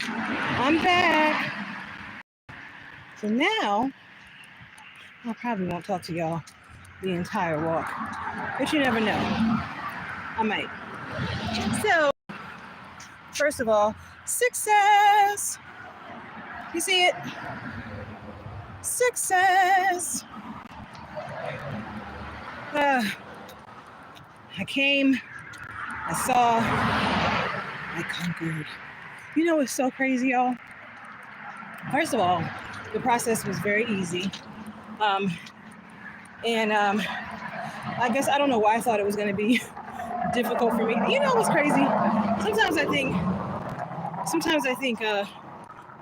I'm back. So now, I probably won't talk to y'all the entire walk, but you never know. I might. So, first of all, success. You see it? Success. I came, I saw, I conquered. You know what's so crazy, y'all? First of all, the process was very easy. I guess I don't know why I thought it was going to be difficult for me. You know what's crazy? Sometimes I think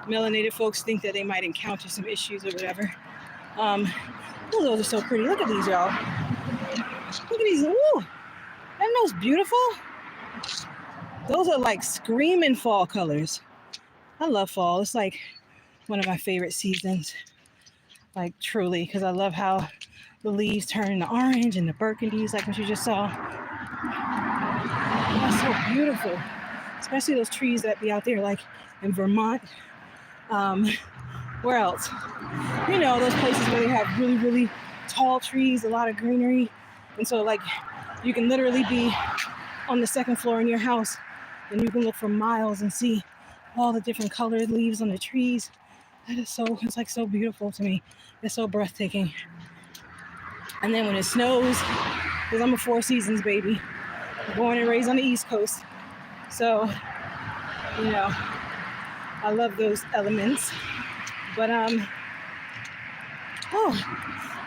melanated folks think that they might encounter some issues or whatever. Those are so pretty. Look at these, y'all. Look at these. Ooh, aren't those beautiful? Those are like screaming fall colors. I love fall. It's like one of my favorite seasons. Like truly, because I love how the leaves turn to orange and the burgundies, like what you just saw. That's so beautiful. Especially those trees that be out there, like in Vermont. Where else? You know, those places where they have really, really tall trees, a lot of greenery. And so, like, you can literally be on the second floor in your house and you can look for miles and see all the different colored leaves on the trees. That is so, it's like so beautiful to me. It's so breathtaking. And then when it snows, because I'm a Four Seasons baby, born and raised on the East Coast. So, you know, I love those elements. But,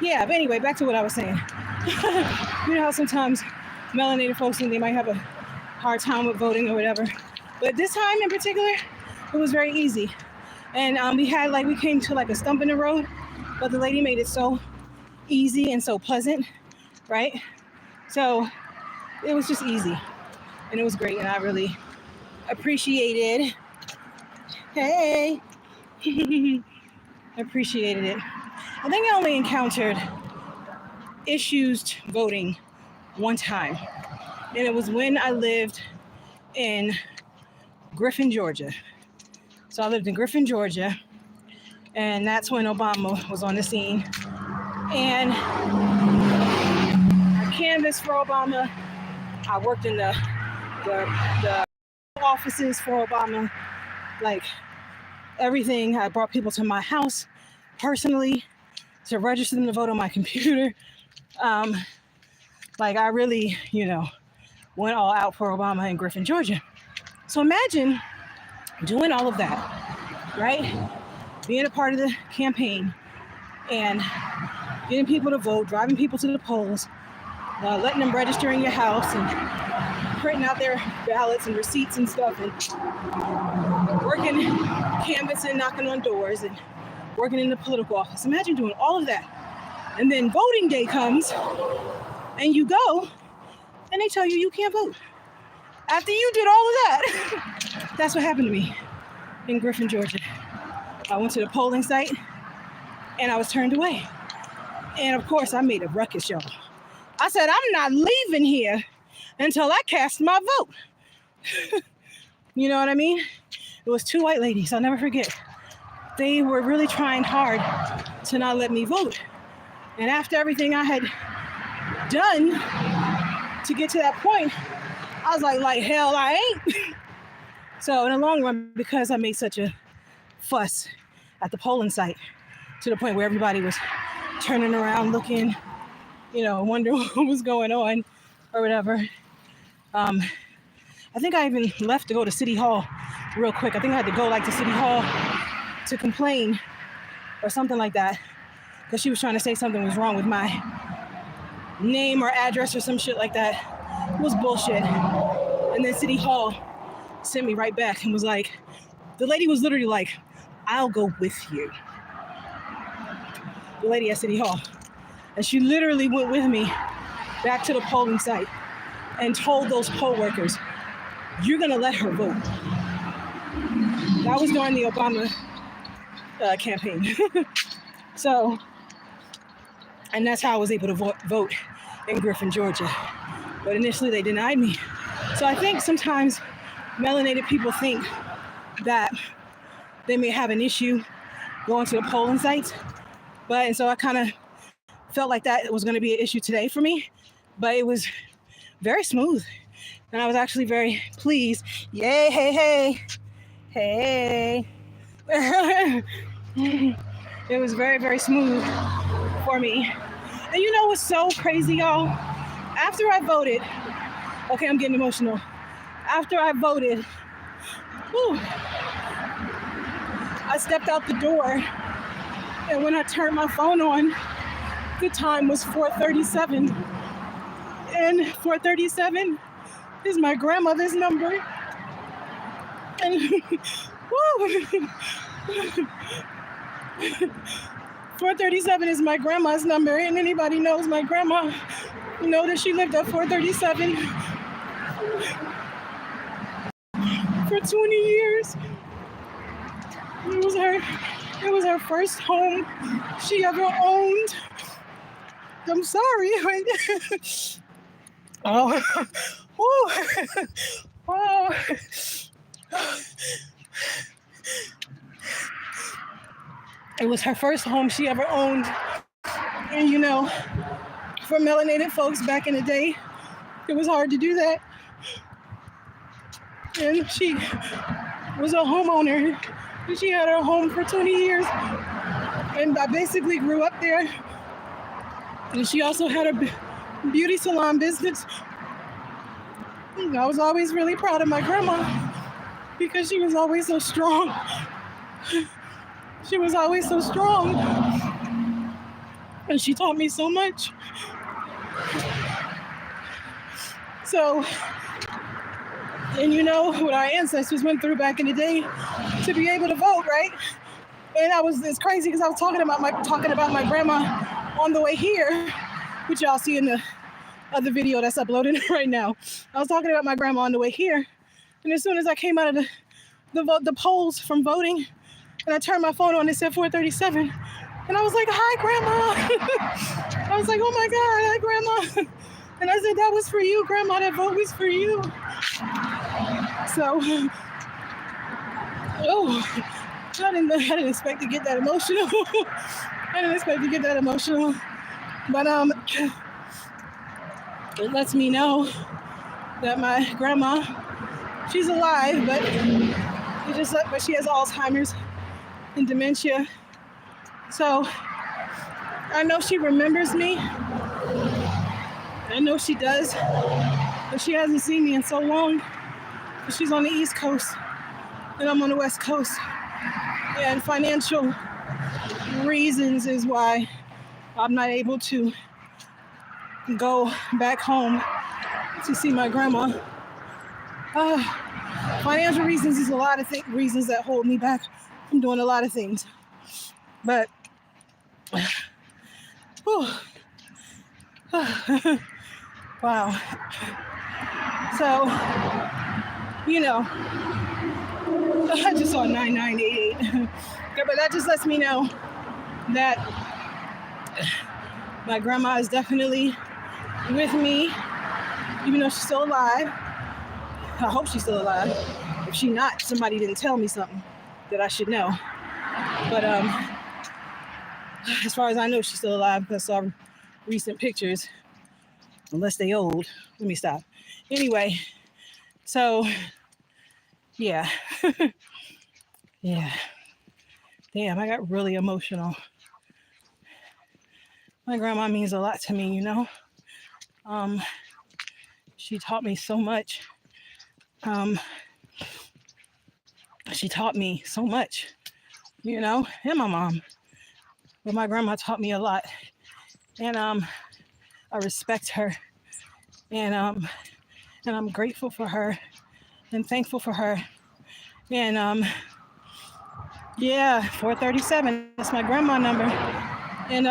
yeah, but anyway, back to what I was saying. You know how sometimes melanated folks think they might have a hard time with voting or whatever. But this time in particular, it was very easy. And we came to like a stump in the road, but the lady made it so easy and so pleasant, right? So it was just easy and it was great. And I really appreciated, appreciated it. I think I only encountered issues voting one time. And it was when I lived in Griffin, Georgia. So I lived in Griffin, Georgia, and that's when Obama was on the scene. And I canvassed for Obama. I worked in the offices for Obama, like everything. I brought people to my house personally to register them to vote on my computer. Like I really, you know, went all out for Obama in Griffin, Georgia. So imagine doing all of that, right? Being a part of the campaign and getting people to vote, driving people to the polls, letting them register in your house and printing out their ballots and receipts and stuff, and working, canvassing, knocking on doors, and working in the political office. Imagine doing all of that. And then voting day comes and you go and they tell you you can't vote. After you did all of that, that's what happened to me in Griffin, Georgia. I went to the polling site and I was turned away. And of course I made a ruckus, y'all. I said, I'm not leaving here until I cast my vote. You know what I mean? It was two white ladies, I'll never forget. They were really trying hard to not let me vote. And after everything I had done to get to that point, I was like hell I ain't. So in the long run, because I made such a fuss at the polling site to the point where everybody was turning around looking, you know, wondering what was going on or whatever. I think I even left to go to City Hall real quick. I think I had to go like to City Hall to complain or something like that, because she was trying to say something was wrong with my name or address or some shit like that. It was bullshit. And then City Hall sent me right back and was like, the lady was literally like, I'll go with you. The lady at City Hall. And she literally went with me back to the polling site and told those poll workers, you're gonna let her vote. That was during the Obama campaign. So, and that's how I was able to vote in Griffin, Georgia. But initially they denied me. So I think sometimes melanated people think that they may have an issue going to the polling sites. And so I kind of felt like that was going to be an issue today for me, but it was very smooth. And I was actually very pleased. Yay, hey. It was very, very smooth for me. And you know what's so crazy, y'all? After I voted, okay, I'm getting emotional. After I voted, I stepped out the door, and when I turned my phone on, the time was 4:37. And 4:37 is my grandmother's number. And 4:37 is my grandma's number, and anybody knows my grandma, know that she lived at 4:37 for 20 years. It was her first home she ever owned. I'm sorry. Oh. It was her first home she ever owned. And you know, for melanated folks back in the day, it was hard to do that. And she was a homeowner. And she had her home for 20 years. And I basically grew up there. And she also had a beauty salon business. And I was always really proud of my grandma because she was always so strong. She was always so strong. And she taught me so much. So, and you know what our ancestors went through back in the day to be able to vote, right? And it's crazy because I was talking about my grandma on the way here, which y'all see in the other video that's uploaded right now. I was talking about my grandma on the way here, and as soon as I came out of the polls from voting, and I turned my phone on, it said 4:37, and I was like, "Hi, Grandma!" I was like, "Oh my God, hi, Grandma!" And I said, "That was for you, Grandma. That vote was for you." So, I didn't expect to get that emotional. But it lets me know that my grandma, she's alive, but she has Alzheimer's and dementia. So I know she remembers me. I know she does, but she hasn't seen me in so long. She's on the East Coast and I'm on the West Coast. And financial reasons is why I'm not able to go back home to see my grandma. Financial reasons is a lot of reasons that hold me back from doing a lot of things. But, wow. So, you know, I just saw 9988. But that just lets me know that my grandma is definitely with me, even though she's still alive. I hope she's still alive. If she's not, somebody didn't tell me something that I should know. But as far as I know, she's still alive because I saw recent pictures, unless they old. Let me stop. Anyway, so yeah. Yeah. Damn, I got really emotional. My grandma means a lot to me, you know. She taught me so much. She taught me so much, you know, and my mom. But my grandma taught me a lot. And I respect her. And I'm grateful for her and thankful for her. And yeah, 4:37. That's my grandma number. And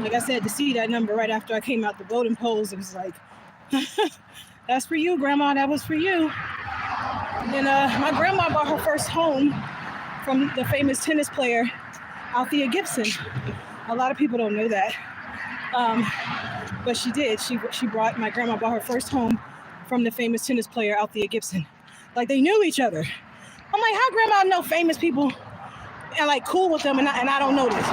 like I said, to see that number right after I came out the voting polls, it was like, that's for you, Grandma. That was for you. And my grandma bought her first home from the famous tennis player, Althea Gibson. A lot of people don't know that. But she did. My grandma bought her first home from the famous tennis player, Althea Gibson. Like, they knew each other. I'm like, how grandma know famous people and like cool with them and I don't know this?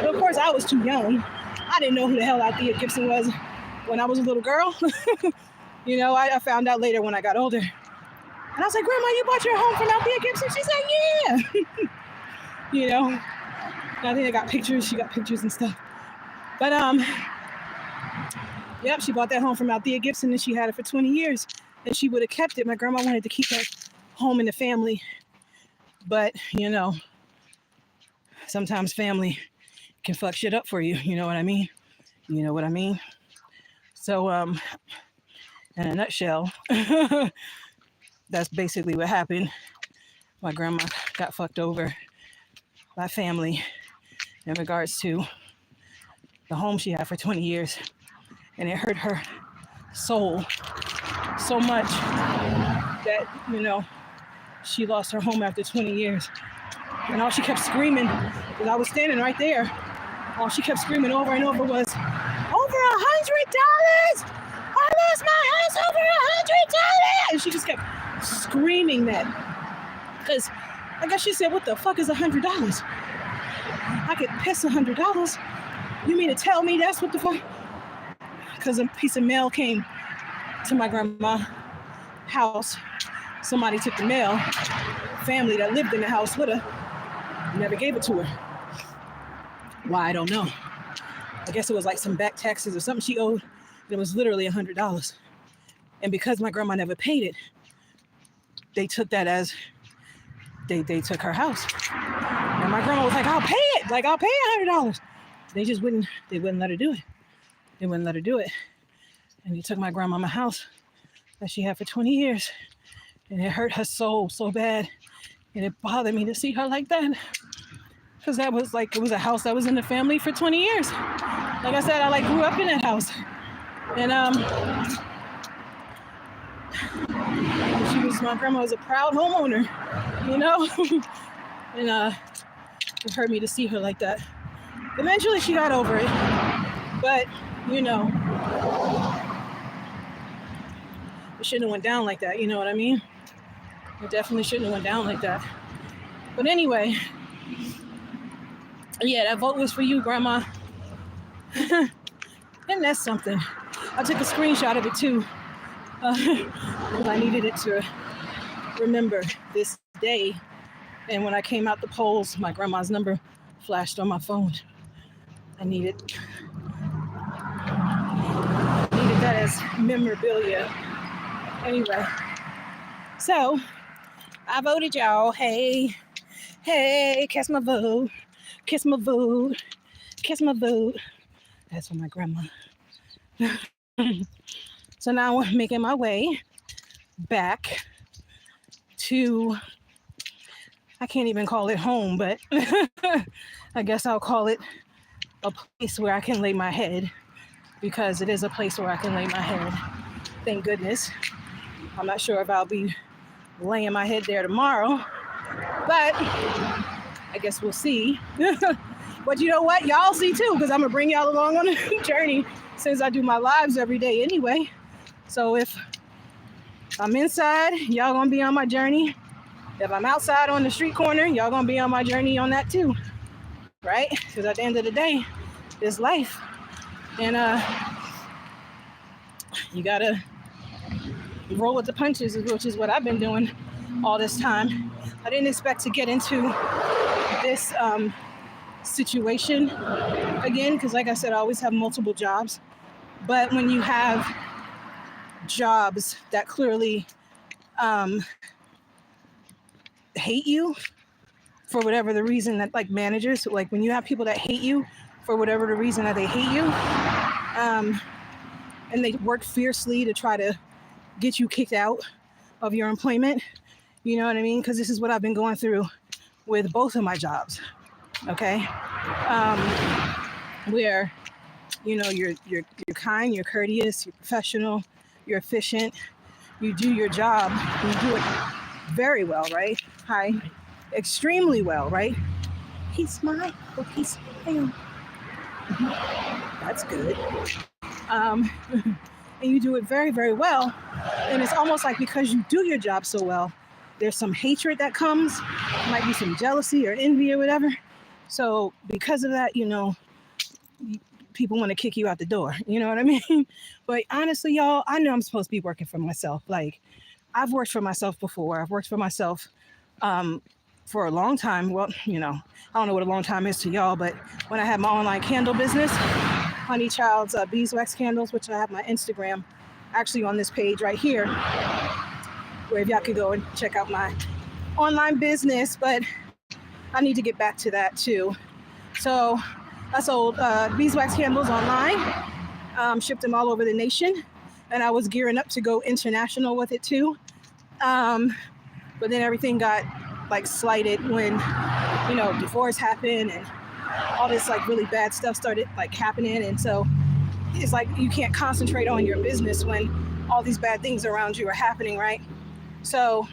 But of course, I was too young. I didn't know who the hell Althea Gibson was when I was a little girl. You know, I found out later when I got older. And I was like, Grandma, you bought your home from Althea Gibson? She's like, yeah. You know, and I think I got pictures. She got pictures and stuff. But yep, she bought that home from Althea Gibson and she had it for 20 years. And she would have kept it. My grandma wanted to keep that home in the family. But, you know, sometimes family can fuck shit up for you. You know what I mean? You know what I mean? So, in a nutshell, that's basically what happened. My grandma got fucked over by family in regards to the home she had for 20 years. And it hurt her soul so much that, you know, she lost her home after 20 years. And all she kept screaming, because I was standing right there, all she kept screaming over and over was, over $100! I lost my house over $100! And she just kept screaming that. Because I guess she said, what the fuck is $100? I could piss $100. You mean to tell me that's what the fuck? Because a piece of mail came to my grandma's house. Somebody took the mail. Family that lived in the house with her never gave it to her. Why, I don't know. I guess it was like some back taxes or something she owed. It was literally $100. And because my grandma never paid it, they took that as they took her house. And my grandma was like, I'll pay it. Like, I'll pay $100. They just wouldn't let her do it. They wouldn't let her do it. And they took my grandma house that she had for 20 years. And it hurt her soul so bad. And it bothered me to see her like that. Because that was like, it was a house that was in the family for 20 years. Like I said, I like grew up in that house. And my grandma was a proud homeowner, you know? And it hurt me to see her like that. Eventually she got over it. But, you know, it shouldn't have went down like that, you know what I mean? It definitely shouldn't have went down like that. But anyway, yeah, that vote was for you, Grandma. And that's something. I took a screenshot of it too. Because I needed it to remember this day. And when I came out the polls, my grandma's number flashed on my phone. I needed that as memorabilia. Anyway, so I voted, y'all. Hey, kiss my vote. Kiss my vote. Kiss my vote. That's for my grandma. So now I'm making my way back to, I can't even call it home, but I guess I'll call it a place where I can lay my head, because it is a place where I can lay my head. Thank goodness. I'm not sure if I'll be laying my head there tomorrow, but I guess we'll see. But you know what? Y'all see too, because I'm going to bring y'all along on a journey since I do my lives every day anyway. So if I'm inside, y'all going to be on my journey. If I'm outside on the street corner, y'all going to be on my journey on that too. Right? Because at the end of the day, it's life. And you got to roll with the punches, which is what I've been doing all this time. I didn't expect to get into this situation again, because like I said, I always have multiple jobs. But when you have jobs that clearly hate you for whatever the reason, that like managers, like when you have people that hate you for whatever the reason that they hate you, and they work fiercely to try to get you kicked out of your employment, you know what I mean? Because this is what I've been going through with both of my jobs. Okay, where you know you're kind, you're courteous, you're professional, you're efficient, you do your job, you do it very well, right? Hi, extremely well, right? He's smile, he's smiling. That's good. And you do it very, very well. And it's almost like because you do your job so well, there's some hatred that comes, might be some jealousy or envy or whatever. So because of that, people want to kick you out the door. You know what I mean? But honestly, y'all, I know I'm supposed to be working for myself. Like, I've worked for myself before. I've worked for myself for a long time. Well, I don't know what a long time is to y'all, but when I had my online candle business, Honey Child's beeswax candles, which I have my Instagram actually on this page right here, where if y'all could go and check out my online business, but I need to get back to that too. So I sold beeswax candles online, shipped them all over the nation, and I was gearing up to go international with it too. But then everything got like slighted when, divorce happened and all this like really bad stuff started like happening. And so it's like you can't concentrate on your business when all these bad things around you are happening, right? So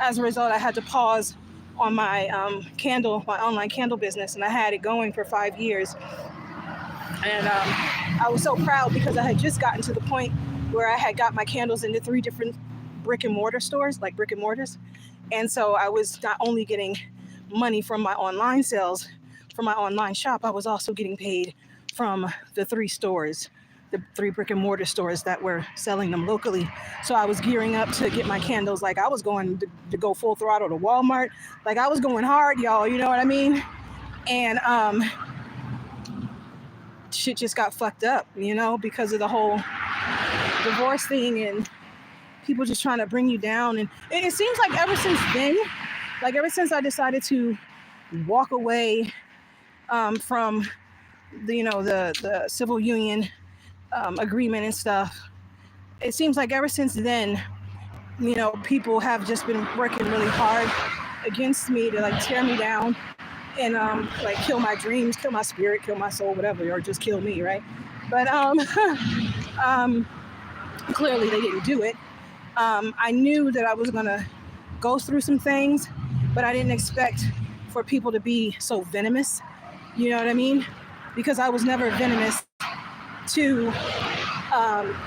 as a result, I had to pause on my online candle business, and I had it going for 5 years. And I was so proud because I had just gotten to the point where I had got my candles into 3 different brick and mortar stores, like brick and mortars. And so I was not only getting money from my online sales, from my online shop, I was also getting paid from the 3 stores, the 3 brick and mortar stores that were selling them locally. So I was gearing up to get my candles. Like, I was going to go full throttle to Walmart. Like, I was going hard, y'all, you know what I mean? And shit just got fucked up, because of the whole divorce thing and people just trying to bring you down. And it seems like ever since then, like ever since I decided to walk away from the civil union agreement and stuff, it seems like ever since then, people have just been working really hard against me to like tear me down and like kill my dreams, kill my spirit, kill my soul, whatever, or just kill me, right? But clearly they didn't do it. I knew that I was gonna go through some things, but I didn't expect for people to be so venomous. You know what I mean? Because I was never venomous to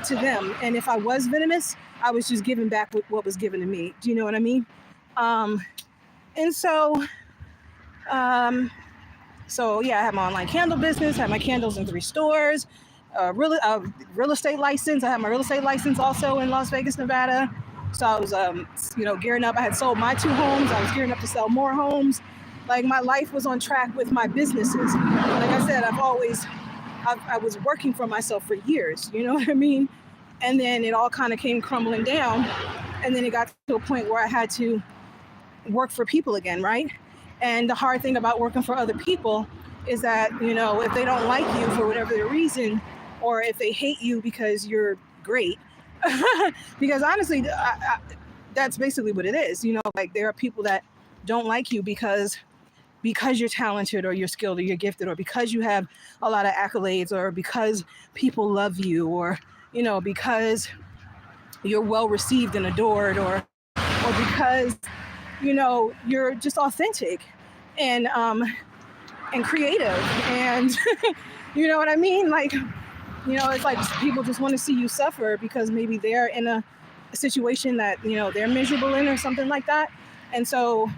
them, and if I was venomous, I was just giving back what was given to me. Do you know what I mean? And so yeah, I have my online candle business. I have my candles in 3 stores. Real estate license. I have my real estate license also in Las Vegas, Nevada. So I was, gearing up. I had sold my 2 homes. I was gearing up to sell more homes. Like, my life was on track with my businesses. Like I said, I was working for myself for years. You know what I mean? And then it all kind of came crumbling down. And then it got to a point where I had to work for people again, right? And the hard thing about working for other people is that, if they don't like you for whatever the reason, or if they hate you because you're great, because honestly, that's basically what it is. Like, there are people that don't like you because you're talented or you're skilled or you're gifted, or because you have a lot of accolades, or because people love you, or, because you're well received and adored, or because, you're just authentic and creative, and you know what I mean? Like, it's like people just want to see you suffer because maybe they're in a situation that, they're miserable in or something like that. And so,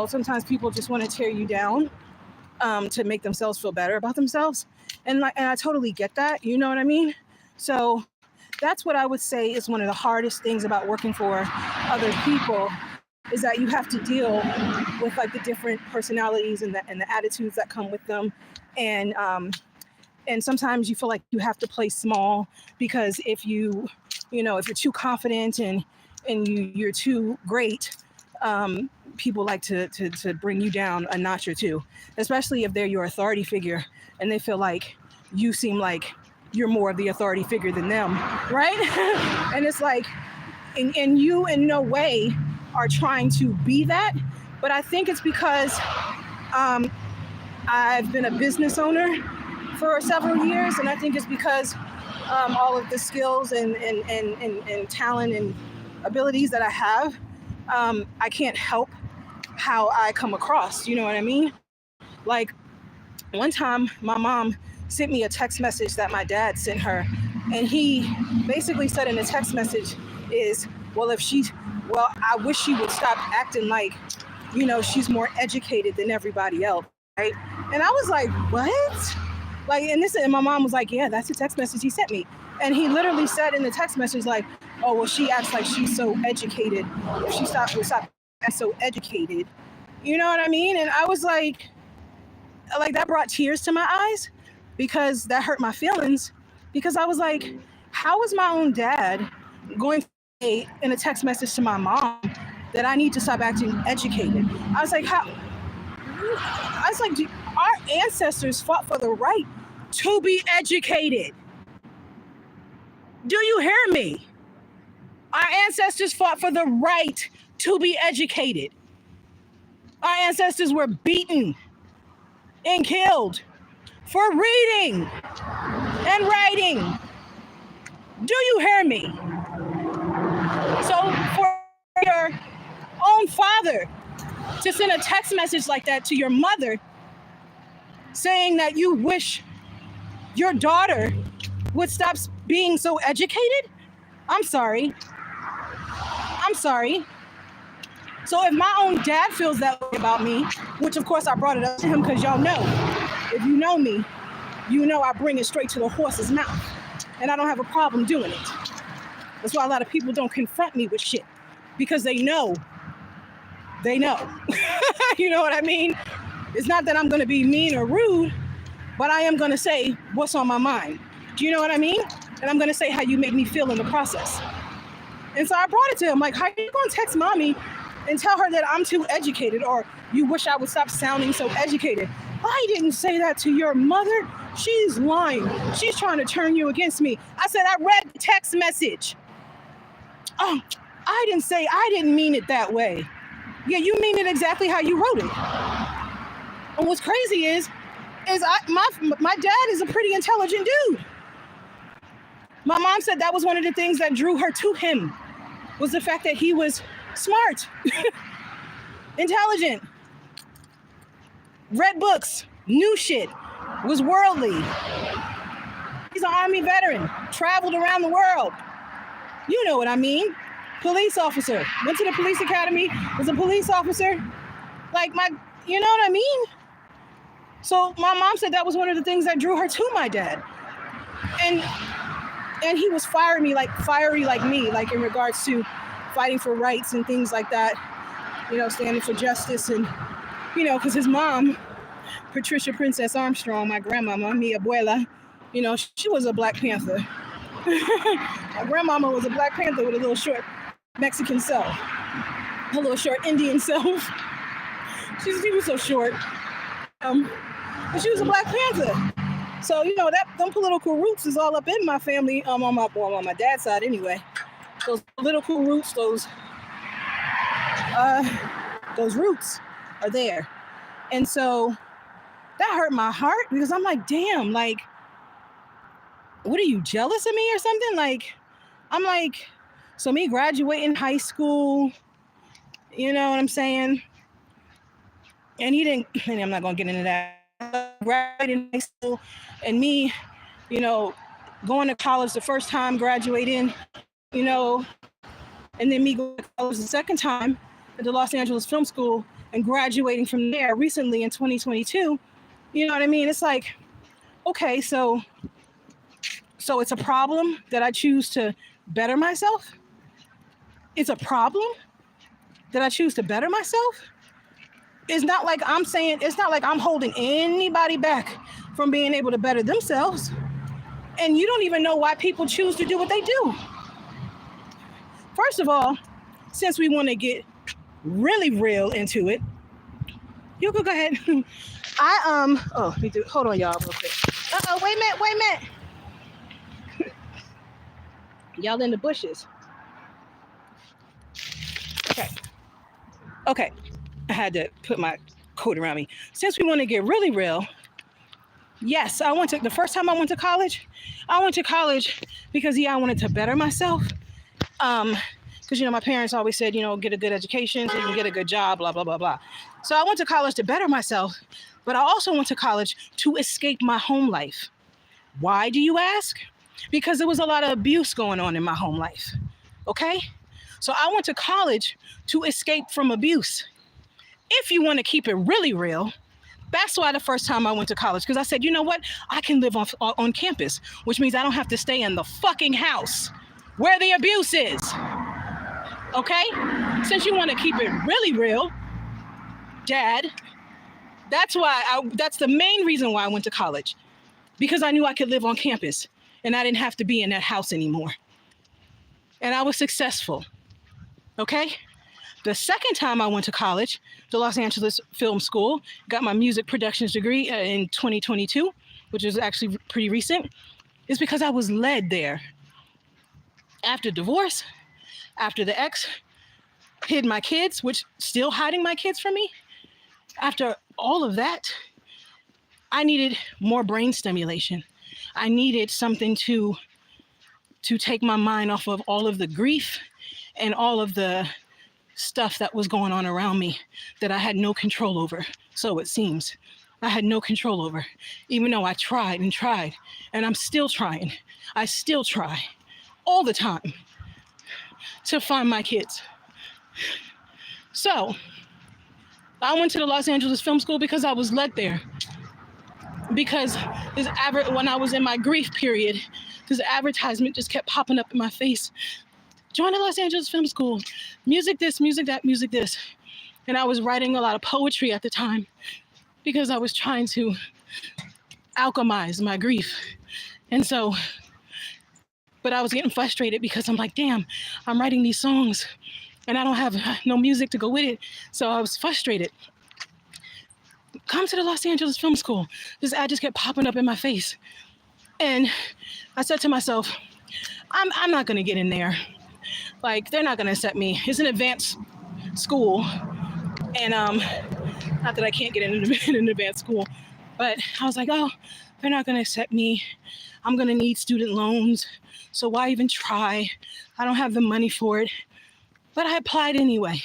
sometimes people just want to tear you down to make themselves feel better about themselves. And I totally get that. You know what I mean? So that's what I would say is one of the hardest things about working for other people, is that you have to deal with like the different personalities and the attitudes that come with them. And sometimes you feel like you have to play small, because if you're too confident and you're too great, people like to bring you down a notch or 2, especially if they're your authority figure and they feel like you seem like you're more of the authority figure than them, right? And it's like, and you in no way are trying to be that, but I think it's because I've been a business owner for several years, and I think it's because all of the skills and talent and abilities that I have, I can't help how I come across, you know what I mean? Like, one time my mom sent me a text message that my dad sent her, and he basically said in the text message is, well, I wish she would stop acting like, she's more educated than everybody else, right? And I was like, what? Like, and my mom was like, yeah, that's the text message he sent me. And he literally said in the text message, like, oh, well, she acts like she's so educated. If she would stop acting so educated. You know what I mean? And I was like that brought tears to my eyes because that hurt my feelings. Because I was like, how is my own dad going to say in a text message to my mom that I need to stop acting educated? I was like, our ancestors fought for the right to be educated. Do you hear me? Our ancestors fought for the right to be educated. Our ancestors were beaten and killed for reading and writing. Do you hear me? So for your own father to send a text message like that to your mother saying that you wish your daughter would stop being so educated, I'm sorry. So if my own dad feels that way about me, which of course I brought it up to him because y'all know, if you know me, you know I bring it straight to the horse's mouth. And I don't have a problem doing it. That's why a lot of people don't confront me with shit. Because they know. You know what I mean? It's not that I'm going to be mean or rude, but I am going to say what's on my mind. Do you know what I mean? And I'm going to say how you make me feel in the process. And so I brought it to him, like, how are you going to text mommy and tell her that I'm too educated, or you wish I would stop sounding so educated? I didn't say that to your mother. She's lying. She's trying to turn you against me. I said, I read the text message. Oh, I didn't mean it that way. Yeah, you mean it exactly how you wrote it. And what's crazy is my dad is a pretty intelligent dude. My mom said that was one of the things that drew her to him, was the fact that he was smart, intelligent, read books, knew shit, was worldly. He's an Army veteran, traveled around the world. You know what I mean? Police officer, went to the police academy, was a police officer. You know what I mean? So my mom said that was one of the things that drew her to my dad. And he was fiery like me, like in regards to fighting for rights and things like that, standing for justice. And, because his mom, Patricia Princess Armstrong, my grandmama, mi abuela, she was a Black Panther. My grandmama was a Black Panther with a little short Mexican self, a little short Indian self. She was so short. But she was a Black Panther. So, them political roots is all up in my family, on my dad's side anyway. Those political roots, those roots are there. And so that hurt my heart because I'm like, damn, like, what are you, jealous of me or something? I'm like, so me graduating high school, you know what I'm saying? And I'm not going to get into that. Graduating high school and me, going to college the first time, graduating, and then me going to college the second time at the Los Angeles Film School and graduating from there recently in 2022. You know what I mean? It's like, okay, so it's a problem that I choose to better myself? It's a problem that I choose to better myself? It's not like I'm holding anybody back from being able to better themselves. And you don't even know why people choose to do what they do. First of all, since we want to get really real into it, you go ahead. Hold on, y'all, real quick. Wait a minute. Y'all in the bushes. Okay. I had to put my coat around me. Since we want to get really real, yes, the first time I went to college because, I wanted to better myself. Because, my parents always said, get a good education so you can get a good job, blah, blah, blah, blah. So I went to college to better myself, but I also went to college to escape my home life. Why, do you ask? Because there was a lot of abuse going on in my home life, okay? So I went to college to escape from abuse. If you want to keep it really real, that's why the first time I went to college, because I said, you know what? I can live on campus, which means I don't have to stay in the fucking house where the abuse is. Okay? Since you want to keep it really real, Dad, that's the main reason why I went to college, because I knew I could live on campus and I didn't have to be in that house anymore. And I was successful. Okay? The second time I went to college, the Los Angeles Film School, got my music productions degree in 2022, which is actually pretty recent, is because I was led there. After divorce, after the ex hid my kids, which still hiding my kids from me, after all of that, I needed more brain stimulation. I needed something to take my mind off of all of the grief and all of the stuff that was going on around me that I had no control over. So it seems I had no control over, even though I tried and tried, and I'm still trying. I still try all the time to find my kids. So I went to the Los Angeles Film School because I was led there. Because when I was in my grief period, this advertisement just kept popping up in my face. Join the Los Angeles Film School. Music this, music that, music this. And I was writing a lot of poetry at the time because I was trying to alchemize my grief. And so, but I was getting frustrated because I'm like, damn, I'm writing these songs and I don't have no music to go with it. So I was frustrated. Come to the Los Angeles Film School. This ad just kept popping up in my face. And I said to myself, I'm not gonna get in there. Like, they're not gonna accept me. It's an advanced school. And not that I can't get in an advanced school, but I was like, oh, they're not gonna accept me. I'm gonna need student loans. So why even try? I don't have the money for it. But I applied anyway.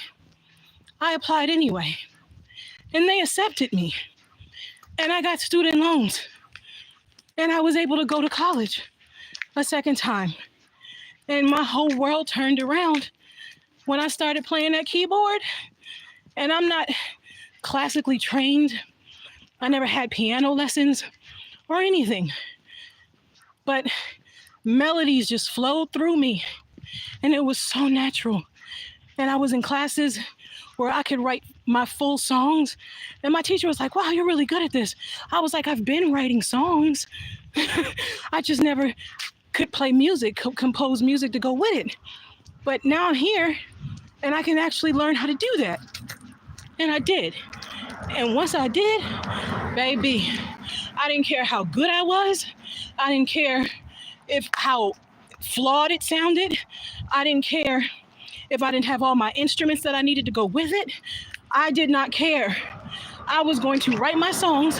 And they accepted me. And I got student loans. And I was able to go to college a second time. And my whole world turned around when I started playing that keyboard. And I'm not classically trained. I never had piano lessons or anything. But melodies just flowed through me. And it was so natural. And I was in classes where I could write my full songs. And my teacher was like, wow, you're really good at this. I was like, I've been writing songs. I just never could play music, compose music to go with it. But now I'm here and I can actually learn how to do that. And I did. And once I did, baby, I didn't care how good I was. I didn't care how flawed it sounded. I didn't care if I didn't have all my instruments that I needed to go with it. I did not care. I was going to write my songs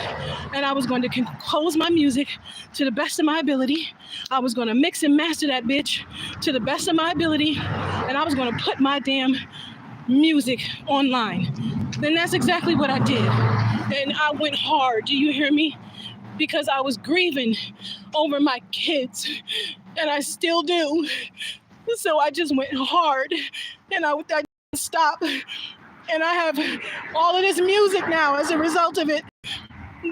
and I was going to compose my music to the best of my ability. I was going to mix and master that bitch to the best of my ability. And I was going to put my damn music online. And that's exactly what I did. And I went hard, do you hear me? Because I was grieving over my kids and I still do. So I just went hard and I didn't stop. And I have all of this music now as a result of it.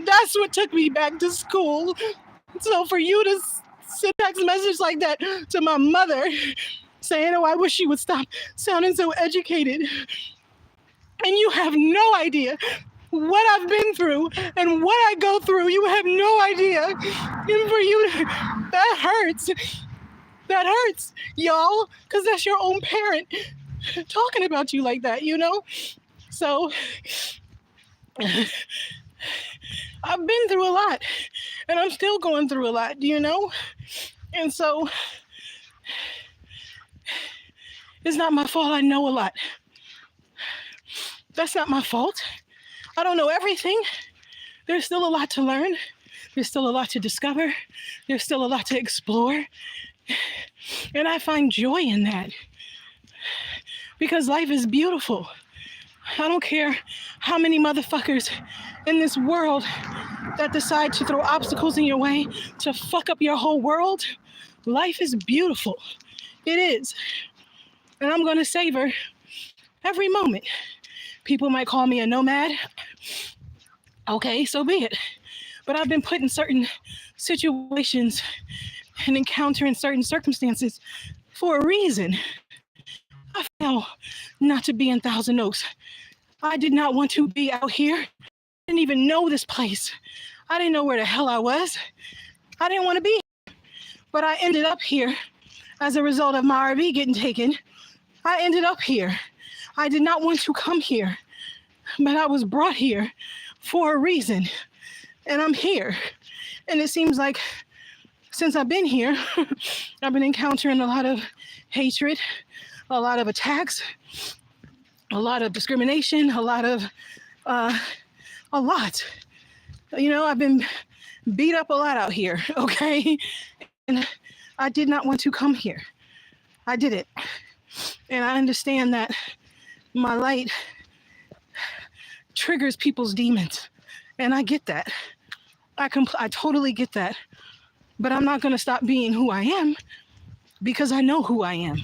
That's what took me back to school. So for you to send text message like that to my mother saying, oh, I wish she would stop sounding so educated. And you have no idea what I've been through and what I go through. You have no idea. And for you, that hurts. That hurts, y'all, because that's your own parent talking about you like that, you know? So I've been through a lot and I'm still going through a lot, you know? And so it's not my fault. I know a lot. That's not my fault. I don't know everything. There's still a lot to learn. There's still a lot to discover. There's still a lot to explore. And I find joy in that because life is beautiful. I don't care how many motherfuckers in this world that decide to throw obstacles in your way to fuck up your whole world. Life is beautiful. It is. And I'm going to savor every moment. People might call me a nomad. Okay, so be it. But I've been put in certain situations and encountering certain circumstances for a reason. I fell not to be in Thousand Oaks. I did not want to be out here. I didn't even know this place. I didn't know where the hell I was. I didn't want to be here. But I ended up here as a result of my RV getting taken. I ended up here. I did not want to come here, but I was brought here for a reason. And I'm here. And it seems like since I've been here, I've been encountering a lot of hatred, a lot of attacks, a lot of discrimination, a lot. You know, I've been beat up a lot out here, okay? And I did not want to come here. I didn't. And I understand that my light triggers people's demons. And I get that. I totally get that. But I'm not going to stop being who I am because I know who I am.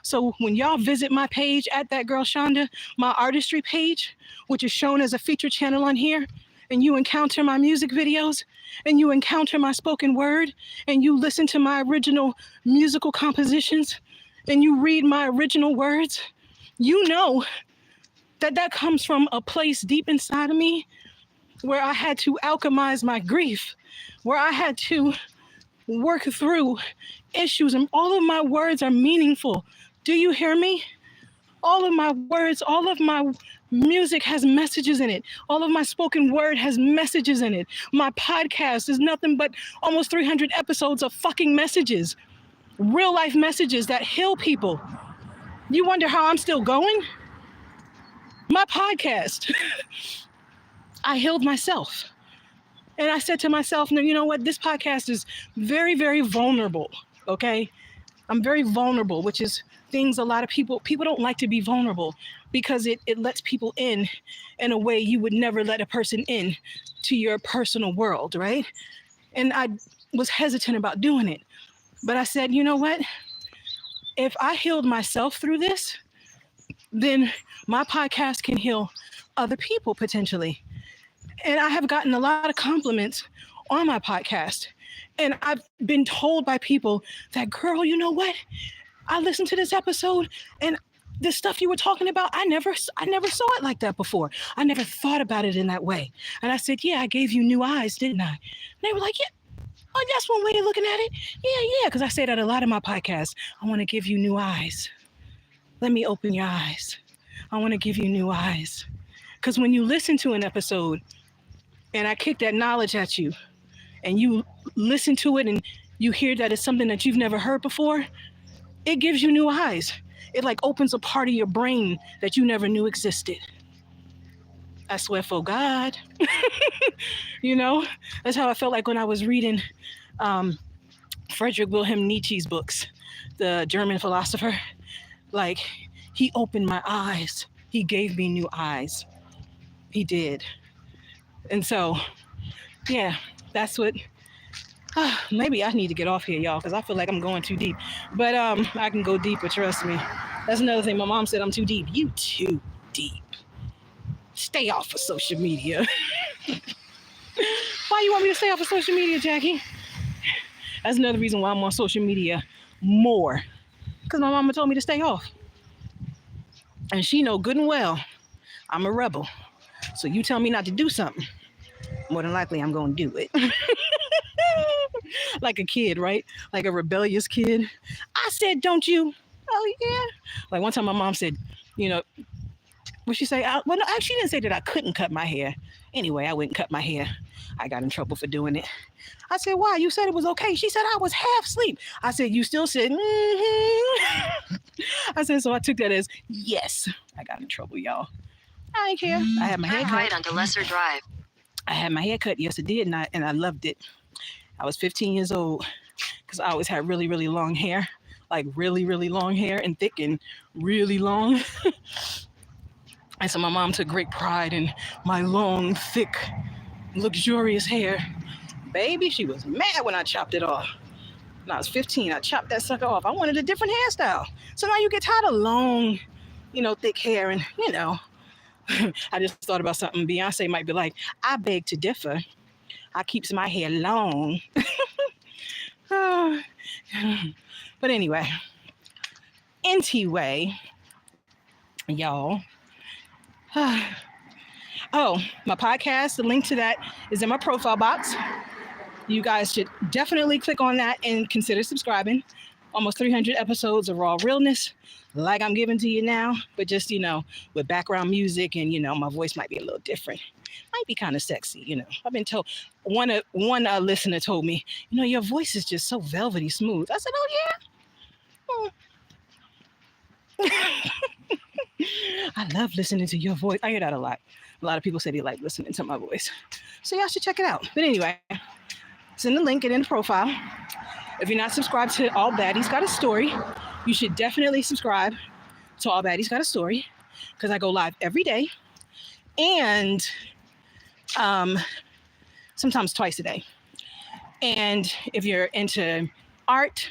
So when y'all visit my page at That Girl Shanda, my artistry page, which is shown as a feature channel on here, and you encounter my music videos, and you encounter my spoken word, and you listen to my original musical compositions, and you read my original words, you know that that comes from a place deep inside of me where I had to alchemize my grief, where I had to work through issues, and all of my words are meaningful. Do you hear me? All of my words, all of my music has messages in it. All of my spoken word has messages in it. My podcast is nothing but almost 300 episodes of fucking messages, real life messages that heal people. You wonder how I'm still going? My podcast, I healed myself. And I said to myself, no, you know what? This podcast is very, very vulnerable, okay? I'm very vulnerable, which is things a lot of people don't like to be vulnerable because it lets people in a way you would never let a person in to your personal world, right? And I was hesitant about doing it. But I said, you know what? If I healed myself through this, then my podcast can heal other people potentially. And I have gotten a lot of compliments on my podcast. And I've been told by people that, girl, you know what? I listened to this episode and the stuff you were talking about, I never saw it like that before. I never thought about it in that way. And I said, yeah, I gave you new eyes, didn't I? And they were like, yeah, oh, that's one way of looking at it. Yeah, because I say that a lot in my podcasts. I want to give you new eyes. Let me open your eyes. I want to give you new eyes. Because when you listen to an episode and I kick that knowledge at you and you listen to it and you hear that it's something that you've never heard before, it gives you new eyes. It like opens a part of your brain that you never knew existed. I swear for God. You know, that's how I felt like when I was reading Friedrich Wilhelm Nietzsche's books, the German philosopher. Like, he opened my eyes. He gave me new eyes. He did. And so, yeah, that's what, maybe I need to get off here, y'all, because I feel like I'm going too deep. But I can go deeper, trust me. That's another thing. My mom said I'm too deep. You too deep. Stay off of social media. Why you want me to stay off of social media, Jackie? That's another reason why I'm on social media more. Because my mama told me to stay off. And she know good and well I'm a rebel. So you tell me not to do something, more than likely I'm going to do it. Like a kid, right? Like a rebellious kid. I said, don't you? Oh, yeah. Like one time my mom said, you know, what'd she say? Well, no, she didn't say that I couldn't cut my hair. Anyway, I went and cut my hair. I got in trouble for doing it. I said, why? You said it was okay. She said, I was half asleep. I said, you still said, mm-hmm. I said, so I took that as, yes. I got in trouble, y'all. I ain't care. I had my hair cut. Right onto Lesser Drive. I had my hair cut. Yes, it did. And I loved it. I was 15 years old because I always had really, really long hair. Like really, really long hair and thick and really long. And so my mom took great pride in my long, thick, luxurious hair. Baby, she was mad when I chopped it off. When I was 15, I chopped that sucker off. I wanted a different hairstyle. So now you get tired of long, thick hair. And, I just thought about something. Beyonce might be like, I beg to differ. I keeps my hair long. But anyway, y'all. Oh, my podcast, the link to that is in my profile box. You guys should definitely click on that and consider subscribing. Almost 300 episodes of raw realness, like I'm giving to you now, but just, with background music and, my voice might be a little different. Might be kind of sexy, I've been told, one listener told me, your voice is just so velvety smooth. I said, oh, yeah? I love listening to your voice. I hear that a lot. A lot of people say they like listening to my voice. So y'all should check it out. But anyway, it's in the link and in the profile. If you're not subscribed to All Baddies Got a Story, you should definitely subscribe to All Baddies Got a Story, because I go live every day and sometimes twice a day. And if you're into art,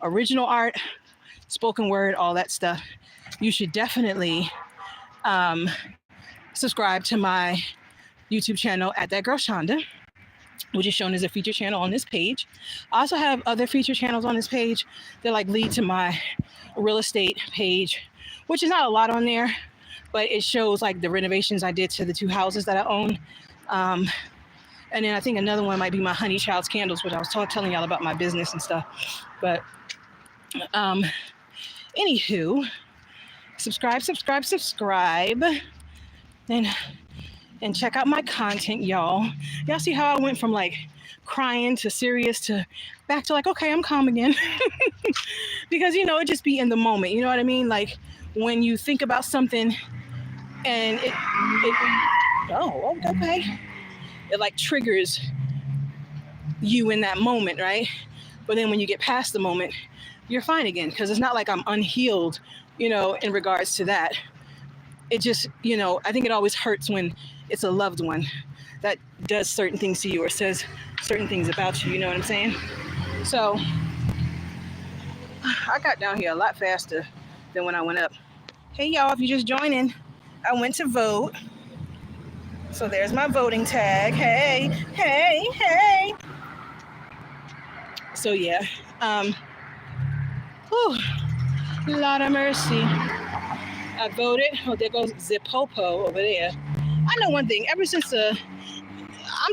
original art, spoken word, all that stuff, you should definitely subscribe to my YouTube channel at That Girl Shanda, which is shown as a feature channel on this page. I also have other feature channels on this page that lead to my real estate page, which is not a lot on there, but it shows the renovations I did to the 2 houses that I own. And then I think another one might be my Honey Child's Candles, which I was telling y'all about my business and stuff. But anywho, subscribe, and check out my content, y'all. Y'all see how I went from crying to serious to back to okay, I'm calm again. Because it just be in the moment, you know what I mean? When you think about something and it triggers you in that moment, right? But then when you get past the moment, you're fine again, because it's not like I'm unhealed, in regards to that. It just, I think it always hurts when it's a loved one that does certain things to you or says certain things about you, you know what I'm saying? So I got down here a lot faster than when I went up. Hey y'all, if you're just joining, I went to vote. So there's my voting tag. Hey. So yeah, Lord of mercy. I voted. Oh, there goes Zipopo over there. I know one thing. Ever since I'm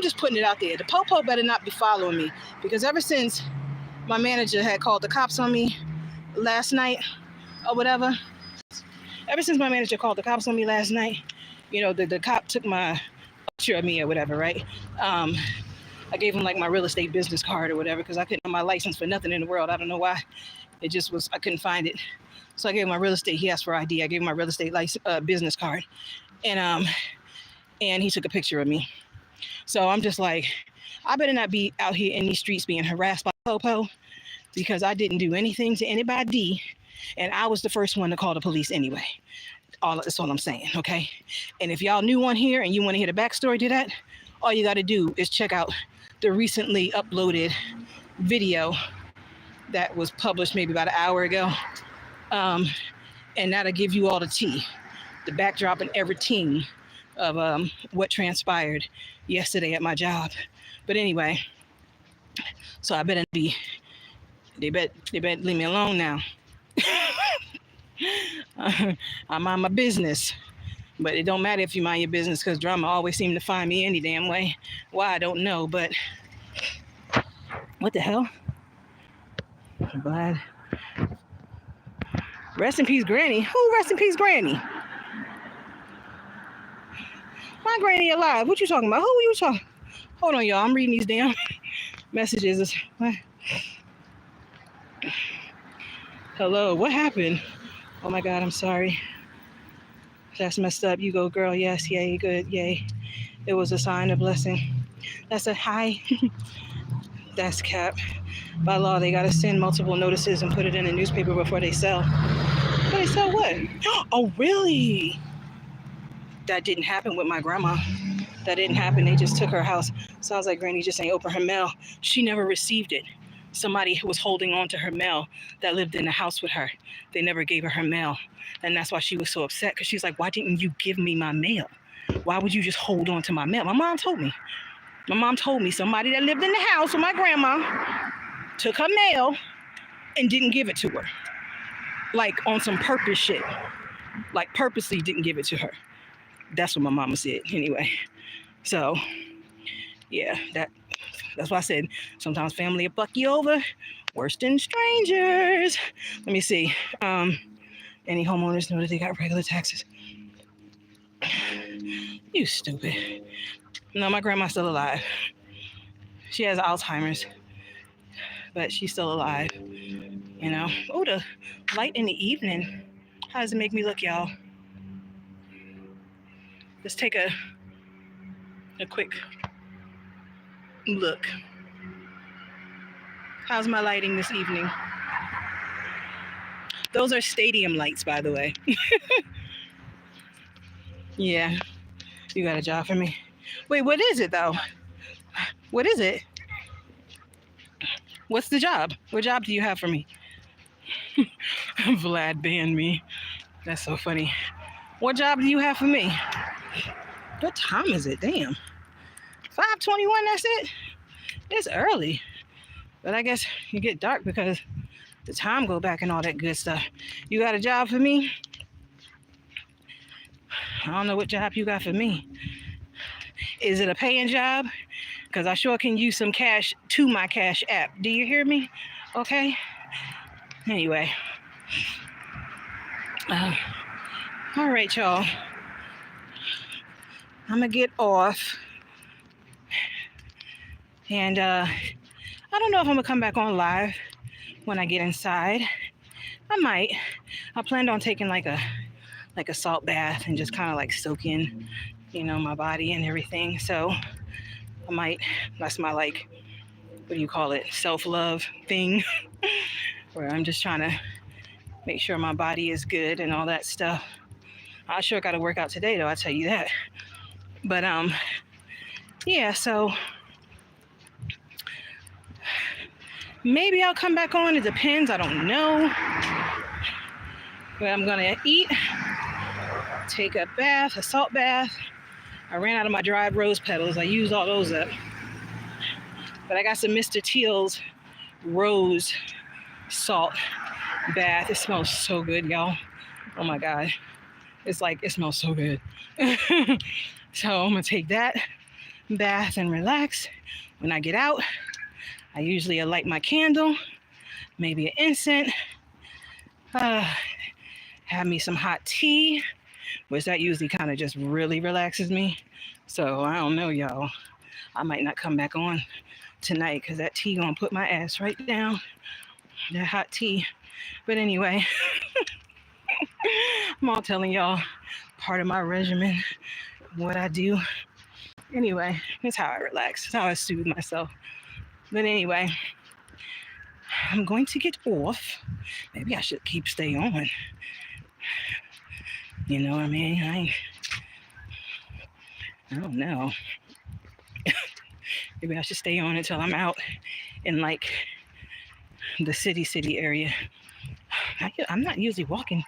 just putting it out there. The Popo better not be following me, because ever since my manager had called the cops on me last night or whatever, the cop took my picture of me or whatever, right? I gave him my real estate business card or whatever, because I couldn't have my license for nothing in the world. I don't know why. It just was, I couldn't find it. So I gave him my real estate. He asked for ID. I gave him my real estate business card, and he took a picture of me. So I'm just I better not be out here in these streets being harassed by Popo, because I didn't do anything to anybody, and I was the first one to call the police anyway. That's all I'm saying, okay? And if y'all new on here and you want to hear the backstory to that, all you got to do is check out the recently uploaded video that was published maybe about an hour ago. And that'll give you all the tea, the backdrop and everything of what transpired yesterday at my job. But anyway, so I better be, they better leave me alone now. I mind my business, but it don't matter if you mind your business, because drama always seem to find me any damn way. Why, I don't know, but what the hell? I'm glad. Rest in peace, Granny. Who rest in peace, Granny? My granny alive. What you talking about? Who are you talking? Hold on, y'all. I'm reading these damn messages. What? Hello, what happened? Oh my God, I'm sorry. That's messed up. You go, girl. Yes, yay, good, yay. It was a sign of blessing. That's a hi. That's cap. By law, they gotta send multiple notices and put it in the newspaper before they sell. Before they sell what? Oh, really? That didn't happen with my grandma. That didn't happen. They just took her house. Sounds like Granny just ain't open her mail. She never received it. somebody was holding on to her mail that lived in the house with her. They never gave her mail. And that's why she was so upset, because she's like, why didn't you give me my mail? Why would you just hold on to my mail? My mom told me. My mom told me somebody that lived in the house with my grandma took her mail and didn't give it to her. Like on some purpose shit. Like purposely didn't give it to her. That's what my mama said anyway. So yeah, that's why I said sometimes family will fuck you over worse than strangers. Let me see. Any homeowners know that they got regular taxes? You stupid. No, my grandma's still alive. She has Alzheimer's, but she's still alive. You know. Oh, the light in the evening. How does it make me look, y'all? Let's take a quick look. How's my lighting this evening? Those are stadium lights, by the way. Yeah, you got a job for me. Wait, what is it though? What is it? What's the job? What job do you have for me? Vlad banned me. That's so funny. What job do you have for me? What time is it? Damn. 5:21, that's it? It's early. But I guess you get dark because the time go back and all that good stuff. You got a job for me? I don't know what job you got for me. Is it a paying job? Because I sure can use some cash to my Cash app. Do you hear me? Okay. Anyway. All right, y'all. I'm going to get off. And I don't know if I'm going to come back on live when I get inside. I might. I planned on taking like a salt bath and just kind of like soak in, you know, my body and everything. So I might, that's my like, what do you call it? Self-love thing where I'm just trying to make sure my body is good and all that stuff. I sure got to work out today though, I'll tell you that. But yeah, so maybe I'll come back on. It depends. I don't know. But I'm going to eat, take a bath, a salt bath. I ran out of my dried rose petals. I used all those up. But I got some Mr. Teal's rose salt bath. It smells so good, y'all. Oh my God. It's like, it smells so good. So I'm going to take that bath and relax. When I get out, I usually light my candle, maybe an incense, have me some hot tea, which that usually kind of just really relaxes me. So I don't know, y'all. I might not come back on tonight because that tea gonna put my ass right down. That hot tea. But anyway, I'm all telling y'all part of my regimen, what I do. Anyway, it's how I relax. It's how I soothe myself. But anyway, I'm going to get off. Maybe I should stay on. You know what I mean? I don't know. Maybe I should stay on until I'm out in like the city area. I'm not usually walking,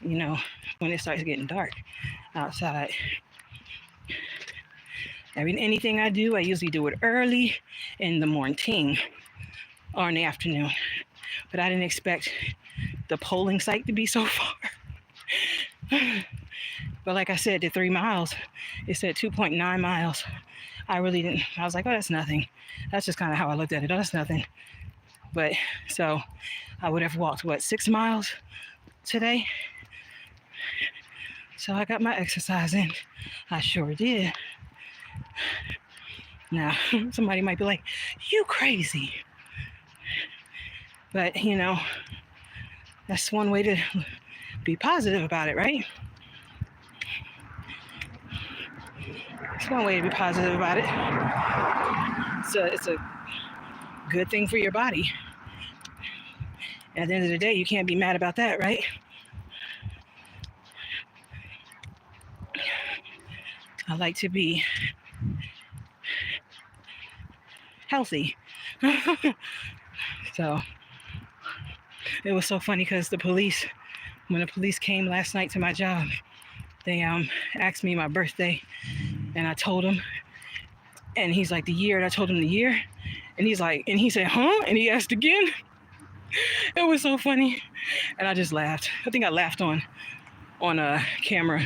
you know, when it starts getting dark outside. Anything I do, I usually do it early in the morning or in the afternoon. But I didn't expect the polling site to be so far. But like I said, the 3 miles, it said 2.9 miles. I really didn't, I was like, oh, that's nothing. That's just kind of how I looked at it. Oh, that's nothing. But so I would have walked, 6 miles today? So I got my exercise in. I sure did. Now, somebody might be like, you crazy. But, you know, that's one way to be positive about it, right? It's one way to be positive about it. It's a good thing for your body. And at the end of the day, you can't be mad about that, right? I like to be healthy. So it was so funny because when the police came last night to my job, they asked me my birthday, and I told him, and he's like, the year, and I told him the year, and he's like, and he said, huh? And he asked again. It was so funny, and I just laughed. I think I laughed on a camera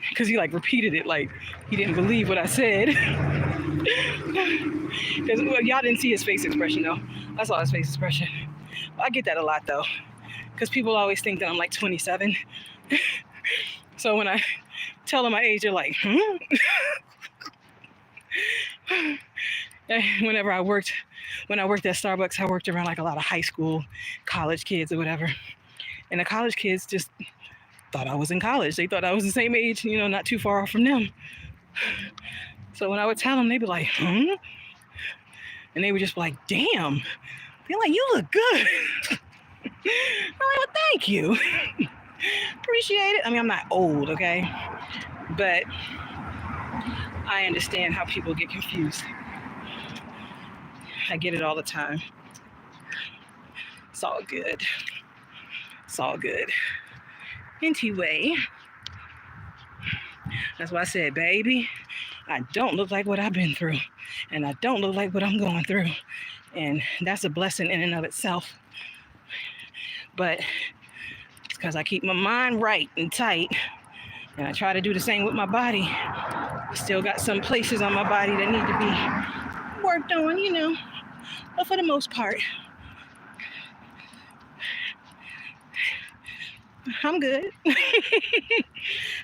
because he like repeated it like he didn't believe what I said. Because y'all didn't see his face expression though. I saw his face expression. I get that a lot though, because people always think that I'm like 27. So when I tell them my age, they're like, hmm? When I worked at Starbucks, I worked around like a lot of high school, college kids or whatever. And the college kids just thought I was in college. They thought I was the same age, you know, not too far off from them. So when I would tell them, they'd be like, hmm? And they would just be like, damn. They're like, you look good. I'm like, well, thank you. Appreciate it. I mean, I'm not old, okay? But I understand how people get confused. I get it all the time. It's all good. It's all good. Anyway, that's why I said, baby, I don't look like what I've been through, and I don't look like what I'm going through. And that's a blessing in and of itself. But it's because I keep my mind right and tight, and I try to do the same with my body. Still got some places on my body that need to be worked on, you know, but for the most part, I'm good.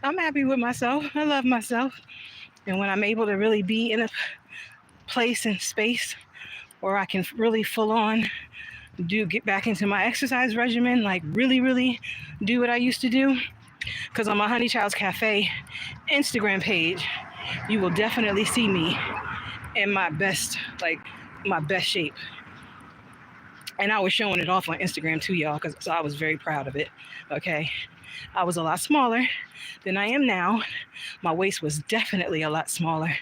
I'm happy with myself. I love myself. And when I'm able to really be in a place and space where I can really full on get back into my exercise regimen, like really do what I used to do. Because on my Honey Child's Cafe Instagram page, you will definitely see me in my best shape. And I was showing it off on Instagram too, y'all, so I was very proud of it, okay? I was a lot smaller than I am now. My waist was definitely a lot smaller.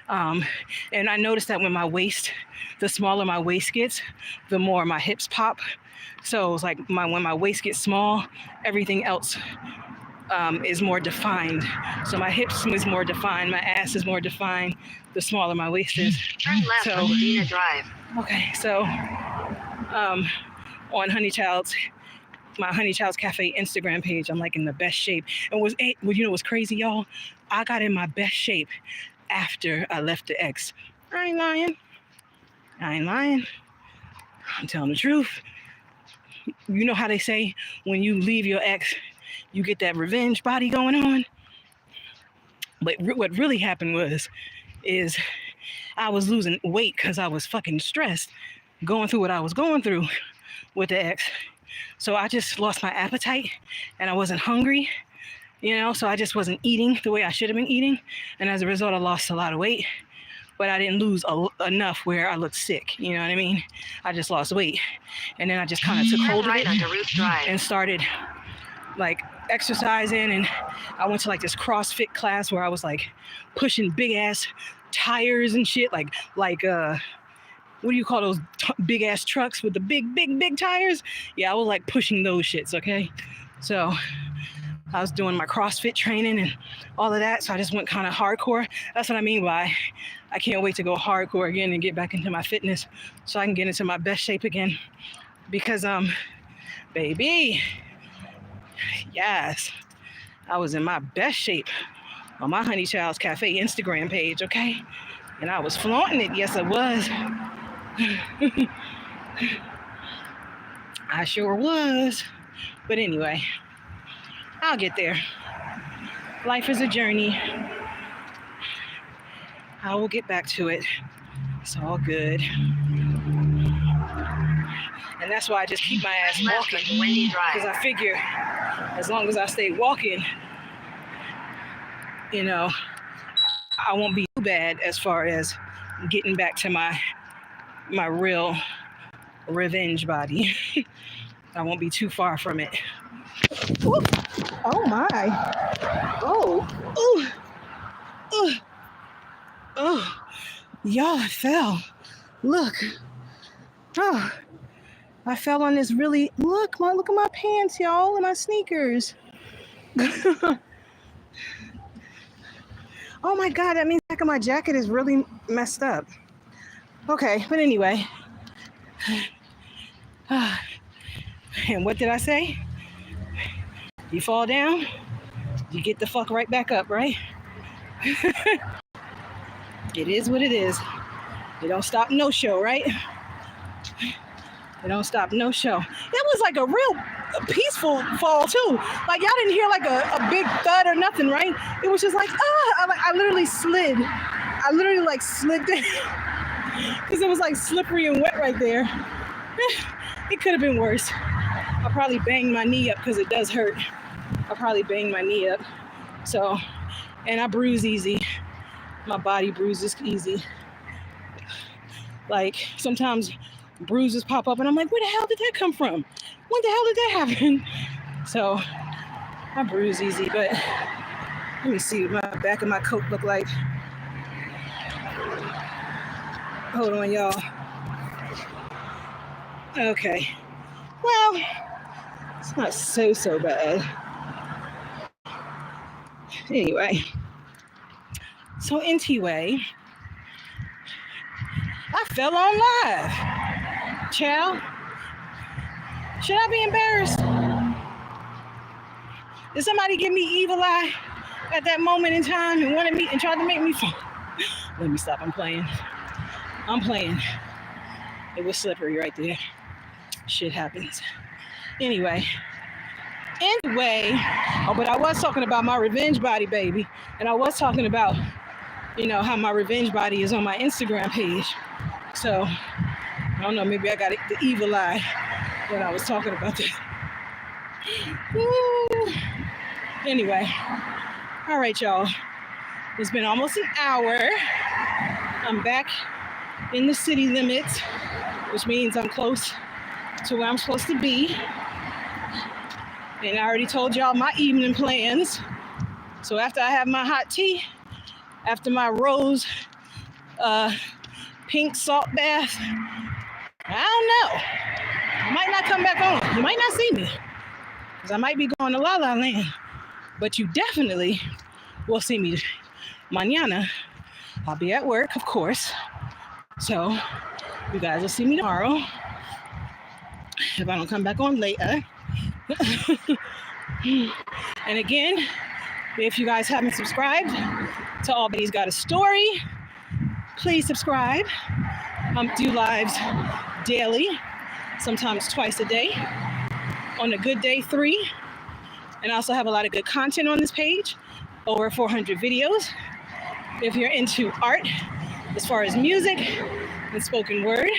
And I noticed that when the smaller my waist gets, the more my hips pop. So it's like when my waist gets small, everything else is more defined. So my hips is more defined, my ass is more defined, the smaller my waist is. Turn left on Medina Drive. Okay, so on my Honey Child's Cafe Instagram page, I'm like in the best shape. And you know what's crazy, y'all? I got in my best shape after I left the ex. I ain't lying. I'm telling the truth. You know how they say when you leave your ex, you get that revenge body going on? But what really happened is I was losing weight because I was fucking stressed going through what I was going through with the ex. So I just lost my appetite and I wasn't hungry, you know, so I just wasn't eating the way I should have been eating. And as a result, I lost a lot of weight, but I didn't lose enough where I looked sick. You know what I mean? I just lost weight. And then I just kind of took hold of it and started like exercising. And I went to like this CrossFit class where I was like pushing big ass tires and shit. Like what do you call those big ass trucks with the big tires? Yeah, I was like pushing those shits, okay? So I was doing my CrossFit training and all of that. So I just went kind of hardcore. That's what I mean by I can't wait to go hardcore again and get back into my fitness so I can get into my best shape again. Because, baby, yes, I was in my best shape on my Honey Child's Cafe Instagram page, okay? And I was flaunting it. Yes, I was. I sure was. But anyway, I'll get there. Life is a journey. I will get back to it. It's all good. And that's why I just keep my ass walking. Because I figure as long as I stay walking, you know, I won't be too bad as far as getting back to my real revenge body. I won't be too far from it. Ooh. Oh my. Oh. Ooh. Ooh. Oh. Y'all, it fell. Look. Oh, I fell on this really, look at my pants, y'all, and my sneakers. Oh my God, that means the back of my jacket is really messed up. Okay, but anyway. And what did I say? You fall down, you get the fuck right back up, right? It is what it is. It don't stop no show, right? It don't stop no show. It was like a real peaceful fall too. Like y'all didn't hear like a big thud or nothing, right? It was just like, I literally slid. I literally like slid down because it was like slippery and wet right there. It could have been worse. I probably banged my knee up because it does hurt. I probably banged my knee up. So, and I bruise easy. My body bruises easy. Like sometimes bruises pop up and I'm like, where the hell did that come from? When the hell did that happen? So I bruise easy, but let me see what my back of my coat look like. Hold on, y'all. Okay. Well, it's not so bad. Anyway. So anyway, I fell on live. Child. Should I be embarrassed? Did somebody give me evil eye at that moment in time and wanted me and tried to make me fall? Let me stop. I'm playing. It was slippery right there. Shit happens. Anyway. But I was talking about my revenge body, baby. And I was talking about, how my revenge body is on my Instagram page. So, I don't know, maybe I got the evil eye when I was talking about that. Woo. Anyway, all right, y'all. It's been almost an hour. I'm back in the city limits, which means I'm close to where I'm supposed to be. And I already told y'all my evening plans. So after I have my hot tea, after my rose pink salt bath, I don't know. I might not come back on. You might not see me because I might be going to La La Land. But you definitely will see me mañana. I'll be at work, of course. So you guys will see me tomorrow if I don't come back on later. And again, if you guys haven't subscribed to All Betty's Got a Story, please subscribe. Do lives daily, sometimes twice a day. On a good day, 3. And I also have a lot of good content on this page, over 400 videos. If you're into art, as far as music and spoken word,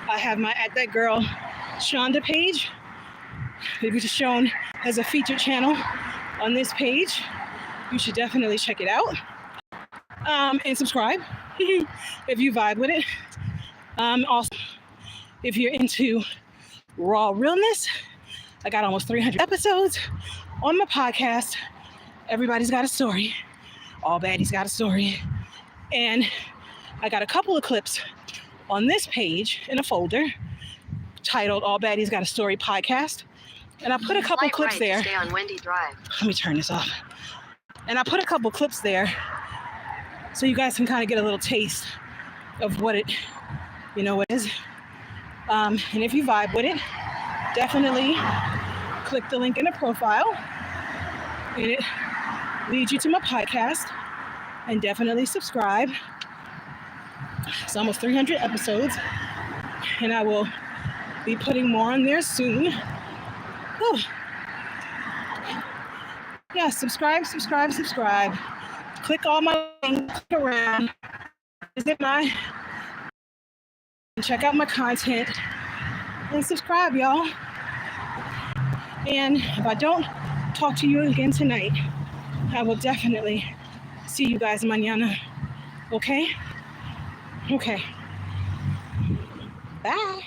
I have my At That Girl Shanda page, which is shown as a featured channel on this page. You should definitely check it out. And subscribe if you vibe with it. Also, if you're into raw realness, I got almost 300 episodes on my podcast. Everybody's got a story. All Baddies got a story. And I got a couple of clips on this page in a folder titled All Baddies Got a Story Podcast. And I put a couple clips there. Stay on Wendy Drive. Let me turn this off. And I put a couple clips there so you guys can kind of get a little taste of what it, what it is. And if you vibe with it, definitely click the link in the profile. And it leads you to my podcast. And definitely subscribe. It's almost 300 episodes. And I will be putting more on there soon. Whew. Yeah, subscribe. Click all my links, click around, visit check out my content, and subscribe, y'all. And if I don't talk to you again tonight, I will definitely see you guys mañana. Okay? Okay. Bye.